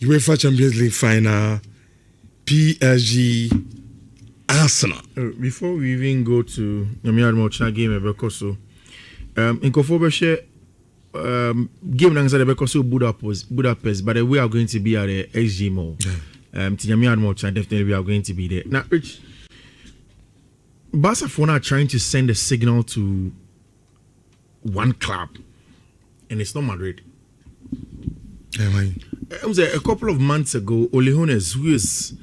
UEFA Champions League final, PSG, Arsenal. Before we even go to Nhyira Mocha game, because so in Kofobeshe game nangsa because so Budapest, but we are going to be at the XG Mall. Nhyira Mocha definitely we are going to be there. Now, Rich, Barcelona are trying to send a signal to one club, and it's not Madrid. It was a couple of months ago, Ole Hones, who is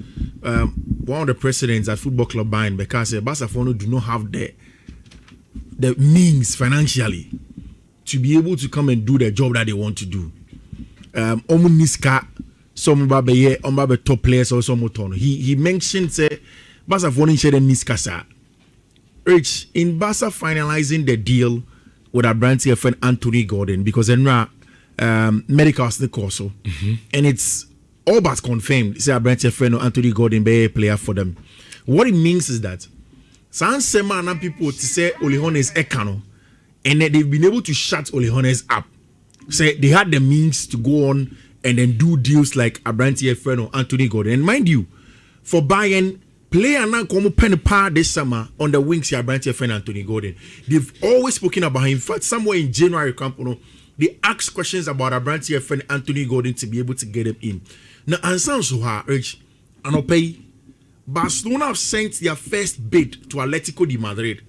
one of the presidents at Football Club Bayern, because Barcelona do not have the means financially to be able to come and do the job that they want to do. Niska, some babe top players or some motor. He mentioned say Barcelona share the Niska sa. Rich in Barca finalizing the deal with our brand friend Anthony Gordon, because Enra medicals the course, and it's all but confirmed. Say our brand friend Anthony Gordon be a player for them. What it means is that some semana people to say Ole Hones Ekano, and that they've been able to shut Ole Hones up. Say they had the means to go on and then do deals like a brand friend or Anthony Gordon. And mind you, for Bayern, player now come pen par this summer on the wings here, brand friend Anthony Gordon. They've always spoken about him. In fact, somewhere in January, they asked questions about our brand friend Anthony Gordon to be able to get him in. Now, and sounds so hard, Rich, and okay, Barcelona have sent their first bid to Atletico de Madrid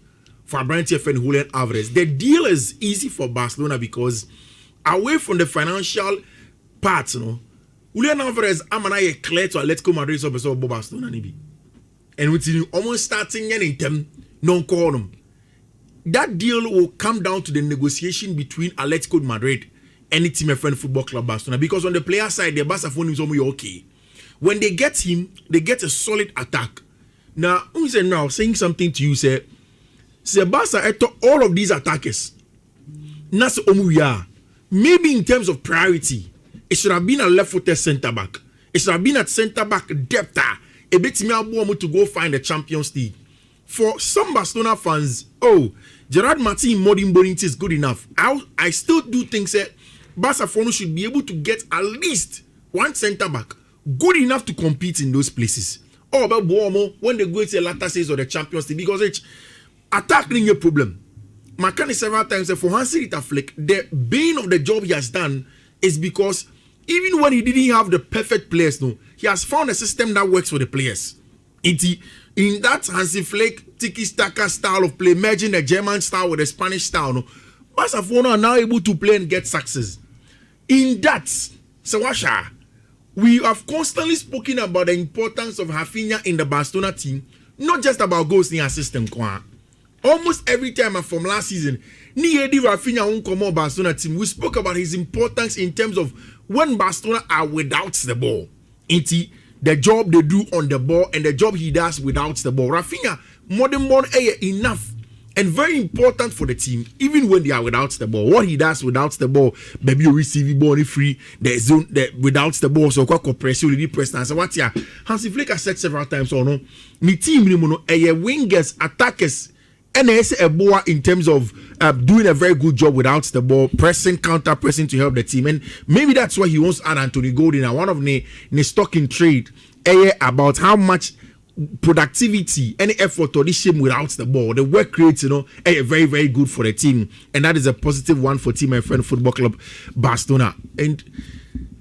for our brand friend Julian Alvarez. The deal is easy for Barcelona because away from the financial part, Julian Alvarez, I'm clear to Atletico Madrid, so Barcelona nibi. And with almost starting in them, non-call them. That deal will come down to the negotiation between Atletico Madrid and the team friend Football Club Barcelona, because on the player side, the Barcelona is almost okay. When they get him, they get a solid attack. Now, who is now saying something to you? Say Barca all of these attackers. That's Omuya. Maybe in terms of priority, it should have been a left-footed centre back. It should have been at centre back depth. A bit to go find the Champions League. For some Barcelona fans, Gerard Martin Modern Bonity is good enough. I still do think that Barcelona should be able to get at least one centre back good enough to compete in those places. Or about Boamo when they go to the latter stage of the Champions League, because attack is a problem. Makani several times for Hansi Rita Flick, the bane of the job he has done is because even when he didn't have the perfect players, he has found a system that works for the players. In that Hansi Flick tiki-taka style of play, merging the German style with the Spanish style, Barcelona are now able to play and get success. In that, Sawasha, we have constantly spoken about the importance of Rafinha in the Barcelona team, not just about goals and assistance. Almost every time from last season, Rafinha won't come on Barcelona team. We spoke about his importance in terms of when Barcelona are without the ball. The job they do on the ball and the job he does without the ball. Rafinha, modern born enough and very important for the team, even when they are without the ball. What he does without the ball, maybe you receive ball free, the zone without the ball, so quite press you press and so what Hansi Flick has said several times, the team wingers, attackers, and there's a boa in terms of doing a very good job without the ball, pressing, counter pressing to help the team, and maybe that's why he wants to add Anthony Gordon. And one of the stock in trade about how much productivity, any effort to this team without the ball, the work rate, very, very good for the team, and that is a positive one for team, my friend, Football Club Barcelona. And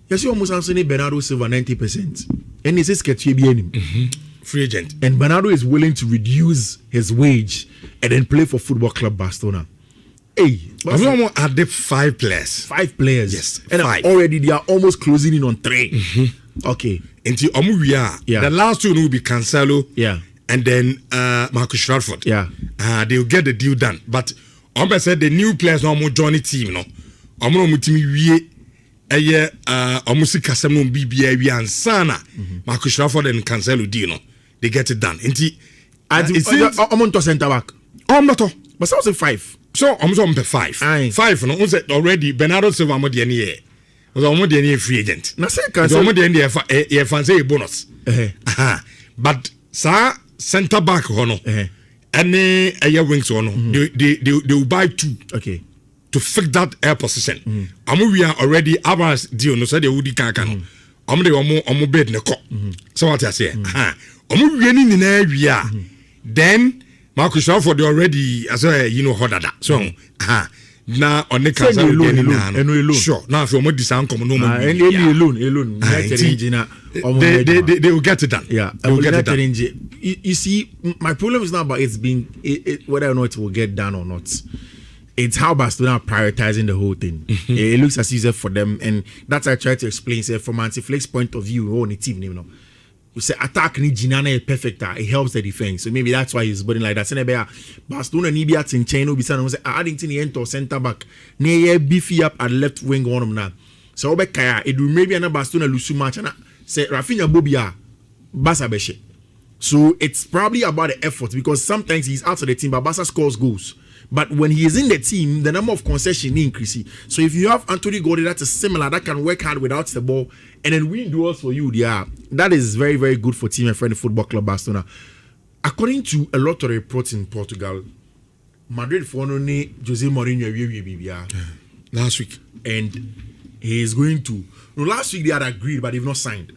yes, you almost answering Bernardo Silva 90%, and he says free agent, and Bernardo is willing to reduce his wage and then play for Football Club Barcelona. Hey, I added 5 players. 5 players, yes, and 5. Already they are almost closing in on 3. Okay. Until the last 2 will be Cancelo, and then Marcus Rashford. They'll get the deal done. But I said the new players no more join the team. I'm not team almost Casemiro BBA and Sana, Marcus Rashford and Cancelo deal. They get it done. I'm on to centre back. I'm not. But I was 5. So I'm on 5. 5. No, already Bernardo Silva more than year. Was almost the free agent. Na say Cancelo almost the fancy bonus. But sir centre back hono. Any wings hono. They will buy 2. Okay. To fix that air position. We are already average deal. No say they would can. omo bed ne ko. So what I say? Omo wie ni na wie then Marcus Rashford already as hodada. So na on the cancel alone. Sure. Now so omo disan come no more. Alone. They will get it done. Yeah, they will get it done. You see, my problem is not about it's being whether or not it will get done or not. It's how Barcelona are prioritizing the whole thing. It looks as easy for them, and that's I try to explain. Say from Anti-Flex point of view, on the team, we say attack ni Ginana is perfect. It helps the defense, so maybe that's why he's building like that. Barcelona ni be at in China. We say adding to the end or center back. Near beefy up at left wing one of them now. So Obekaya, it will maybe another Barcelona lose match and say Rafinha Bobia Barca beshe. So it's probably about the effort because sometimes he's out of the team, but Barca scores goals. But when he is in the team, the number of concession increases. So if you have Anthony Gordon that is similar, that can work hard without the ball, and then win duels for you, that is very, very good for Team Friend Football Club Barcelona. According to a lot of reports in Portugal, Madrid for only Jose Mourinho last week, and he is going to. No, last week they had agreed, but they've not signed.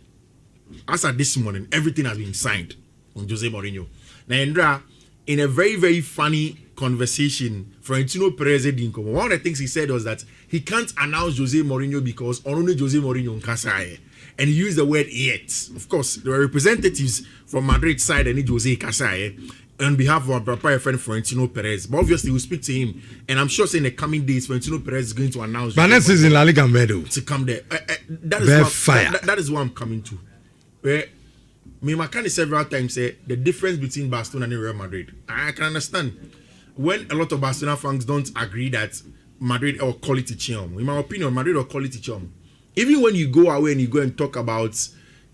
As at this morning, everything has been signed on Jose Mourinho. Now, Indra, in a very, very funny conversation, Florentino Perez didn't come. One of the things he said was that he can't announce Jose Mourinho because only Jose Mourinho Casaye. And he used the word yet. Of course, there were representatives from Madrid side and Jose Casaye on behalf of our brother friend Florentino Perez. But obviously, we'll speak to him. And I'm sure in the coming days, Florentino Perez is going to announce. But next is in La Liga Medo. To come there. That is what I'm coming to. Where Makani several times say the difference between Barcelona and Real Madrid. I can understand. When a lot of Barcelona fans don't agree that Madrid or quality charm, in my opinion, Madrid or quality charm. Even when you go away and you go and talk about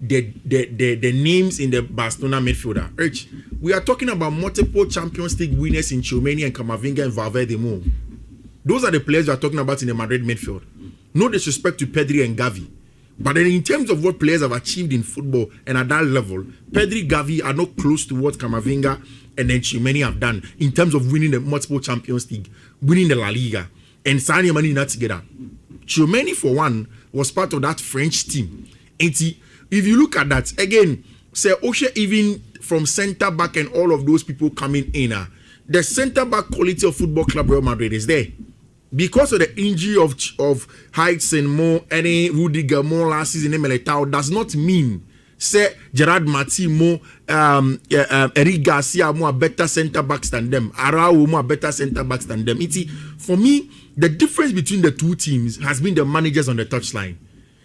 the names in the Barcelona midfielder, Rich, we are talking about multiple Champions League winners in Tchouameni and Camavinga and Valverde. Those are the players we are talking about in the Madrid midfield. No disrespect to Pedri and Gavi. But then in terms of what players have achieved in football and at that level, Pedri, Gavi are not close to what Camavinga and then Tchouameni have done in terms of winning the multiple Champions League, winning the La Liga, and signing money not together. Tchouameni, for one, was part of that French team. And if you look at that, again, say Oshe, even from centre back and all of those people coming in, the centre back quality of Football Club Real Madrid is there. Because of the injury of Heights and Mo, any Rudiger Mo last season in Militao does not mean say Gerard Martin Mo, Eric Garcia Mo are better centre backs than them. Arau Mo are better centre backs than them. For me, the difference between the two teams has been the managers on the touchline.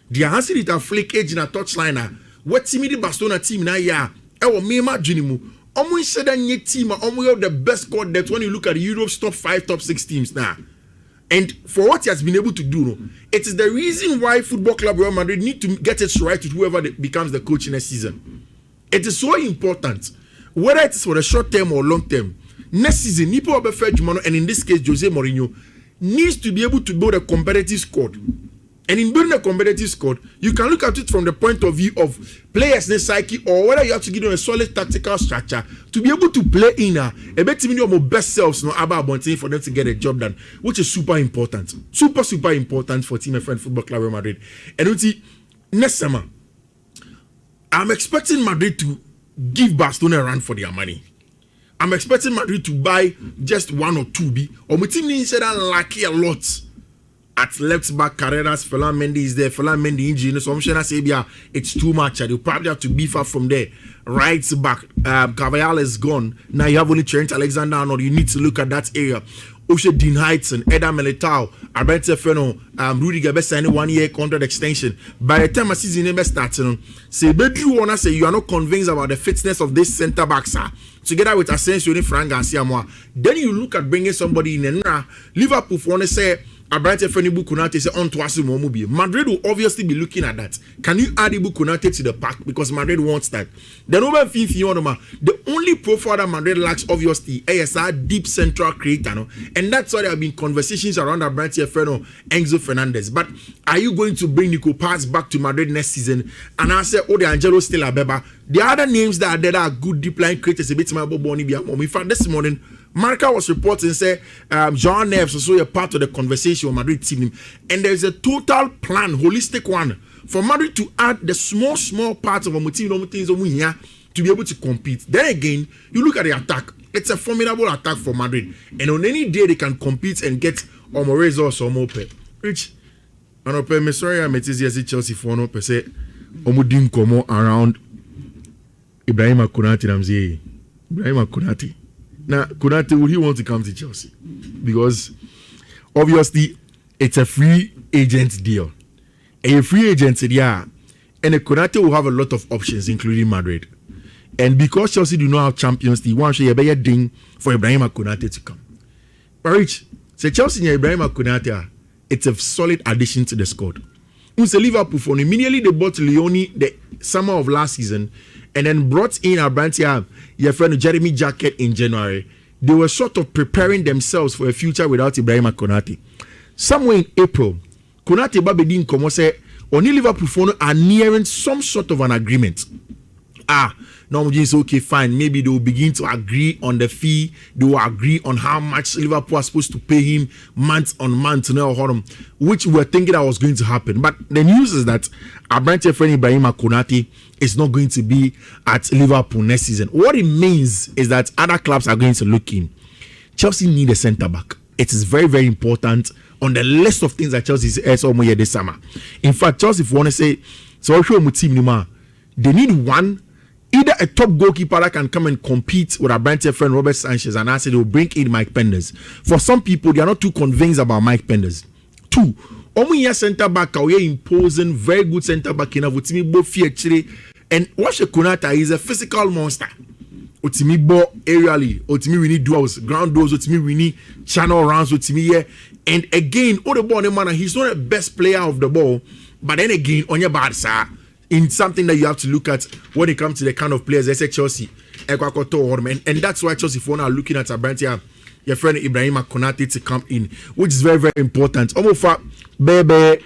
The answer is a flick edge in a touchline. What team the Barcelona team now? Yeah, Mema Junimu. Almost said that your team are almost the best squad depth when you look at Europe's top 5, top 6 teams now. And for what he has been able to do, it is the reason why Football Club Real Madrid need to get it right with whoever becomes the coach next season. It is so important, whether it is for the short term or long term. Next season, Nipo Abefejumano, and in this case, Jose Mourinho, needs to be able to build a competitive squad. And in building a competitive squad, you can look at it from the point of view of players' psyche, or whether you have to give them a solid tactical structure to be able to play in a bit of best selves, about for them to get a job done, which is super important. Super important for Team Friend Football Club Real Madrid. And next summer, I'm expecting Madrid to give Barcelona a run for their money. I'm expecting Madrid to buy just 1 or 2 B. Or my team said that lucky a lot. At left back, Carreras, Ferland Mendy is there. Ferland Mendy injury. So I'm sure it's too much. They'll probably have to beef up from there. Right back, Carvajal is gone. Now you have only Trent Alexander-Arnold. You need to look at that area. Oshe Dean Heighton, Eda Militao, Alberto Feno, Rudiger best signing 1-year contract extension. By the time a season never starts, say Bedru wanna say you are not convinced about the fitness of this centre back, sir. Together with Asensio and Frank Garcia Moa. Then you look at bringing somebody in and Liverpool wanna say Abrante Fenibu Konate say on to Asimomubi. Madrid will obviously be looking at that. Can you add Ibu Konate to the pack? Because Madrid wants that. Then over Fiifi, the only profile that Madrid lacks obviously is a deep central creator. No? And that's why there have been conversations around Abrante Feno, Enzo Fernandez. But are you going to bring Nico Paz back to Madrid next season? And I say, De Angelo still a beba. The other names that are there are good deep line creators. A bit more Boni. In fact, this morning, Marca was reporting, say, Jean Neves was also a part of the conversation with Madrid team. And there's a total plan, holistic one, for Madrid to add the small parts of a team to be able to compete. Then again, you look at the attack. It's a formidable attack for Madrid. And on any day they can compete and get results or more pay. Rich, I'm sorry, I'm Chelsea for no per se. Omudin Komo around Ibrahima Konate Ramsey. Ibrahima Konate. Now, Konate, would he want to come to Chelsea? Because obviously it's a free agent deal. A free agent, yeah. And a Konate will have a lot of options, including Madrid. And because Chelsea do not have Champions League, one should be a ding for Ibrahima Konate to come. But Rich, say Chelsea and Ibrahima Konate, it's a solid addition to the squad. Unse Liverpool for immediately they bought Leone the summer of last season and then brought in Abrantia, your friend Jeremy Jacket in January. They were sort of preparing themselves for a future without Ibrahima Konate. Somewhere in April, Konate Babedin Komo say only Liverpool for are nearing some sort of an agreement. Now it's okay, fine. Maybe they will begin to agree on the fee. They will agree on how much Liverpool are supposed to pay him month on month, which we were thinking that was going to happen. But the news is that Abrante friend Ibrahima Konate is not going to be at Liverpool next season. What it means is that other clubs are going to look in. Chelsea need a centre back. It is very, very important on the list of things that Chelsea has almost this summer. In fact, Chelsea, if you want to say, so they need one. Either a top goalkeeper that can come and compete with our brand friend Robert Sanchez, and I said they will bring in Mike Penders. For some people, they are not too convinced about Mike Penders. 2, Omuya centre back, we imposing very good centre back in Avutimi Bo Fiechiri, and Washe Konata is a physical monster. Otimi Bo aerially, Otimi we need duels, ground duels, Otimi we need channel rounds, Otimi here. And again, all the ball, man, he's not the best player of the ball, but then again, on your bad side. In something that you have to look at when it comes to the kind of players they say Chelsea, and that's why Chelsea for now are looking at Abrantia, your friend Ibrahima Konate to come in, which is very, very important. Almost for baby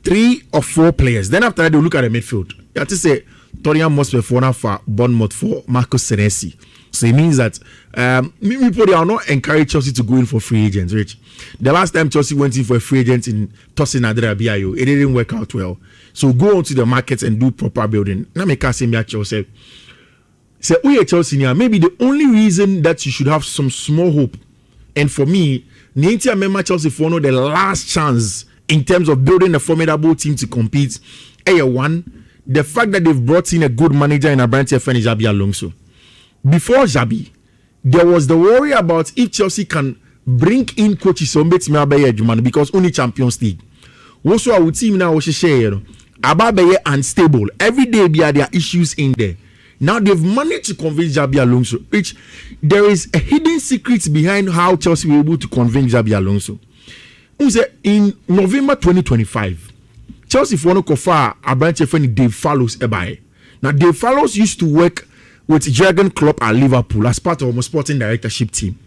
3 or 4 players. Then after that, they'll look at the midfield. You have to say Torian Mospe for Bournemouth for Marcus Senesi. So it means that people they are not encourage Chelsea to go in for free agents, Rich. The last time Chelsea went in for a free agent in Tosin Adrabio, it didn't work out well. So go onto the market and do proper building. Now make us say Chelsea. Say we Chelsea now. Maybe the only reason that you should have some small hope, and for me, Nhyira member Chelsea for the last chance in terms of building a formidable team to compete. One, the fact that they've brought in a good manager in Abrante Feni Xabi Alonso. Before Xabi, there was the worry about if Chelsea can bring in coaches because only Champions League. Also, our team now was share. Ababaye unstable. Every day there are issues in there. Now they've managed to convince Xabi Alonso, which there is a hidden secret behind how Chelsea were able to convince Xabi Alonso. In November 2025, Chelsea for no kofa Abrante Feni Dave Fallows ebaye. Now Dave Fallows used to work with Jurgen Klopp at Liverpool as part of a sporting directorship team.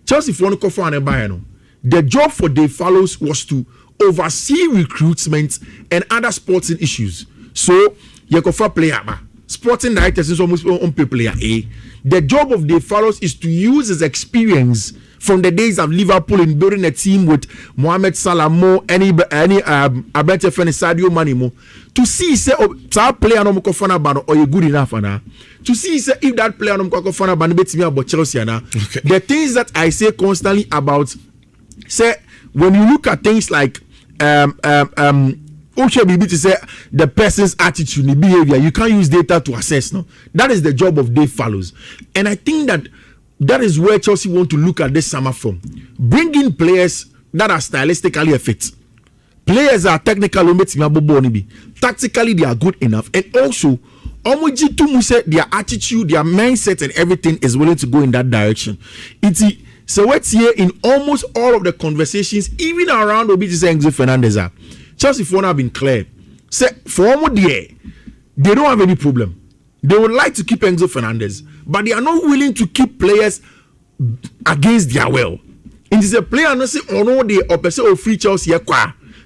Chelsea for no kofa and ebaye. The job for Dave Fallows was to oversee recruitment and other sporting issues. So, you go for player, sporting directors is almost on player A. The job of Dave Fallows is to use his experience from the days of Liverpool in building a team with Mohamed Salah, any Abrante Feni Sadio Mane to see say that player no ko fana ba or you good enough ana to see say if that player no ko fana ba betimi about Chelsea ana. The things that I say constantly about say when you look at things like to say the person's attitude, the behavior, you can't use data to assess. No, that is the job of Dave Fallows, and I think that is where Chelsea want to look at this summer from. Bring in players that are stylistically a fit. Players are technically tactically they are good enough, and also their attitude, their mindset, and everything is willing to go in that direction. So what's here in almost all of the conversations, even around Enzo Fernandez, Chelsea for now have been clear. Say for almost they don't have any problem. They would like to keep Enzo Fernandez, but they are not willing to keep players against their will. It is a player not say no they or free Chelsea.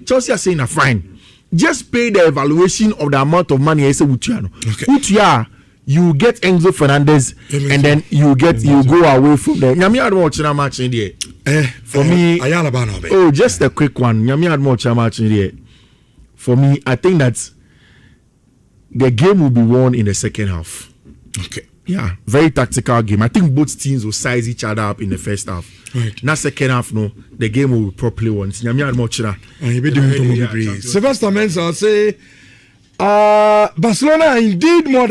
Chelsea are saying fine. Just pay the evaluation of the amount of money I say Utiano. You get Enzo Fernandez and then you go away from there. Nyami had watch na match in there. For me, just a quick one. Nyami had watch a match in there. For me, I think that the game will be won in the second half. Okay. Yeah, very tactical game. I think both teams will size each other up in the first half. Right. Now second half, no, the game will be properly won. Sylvester Mensah say, Barcelona indeed more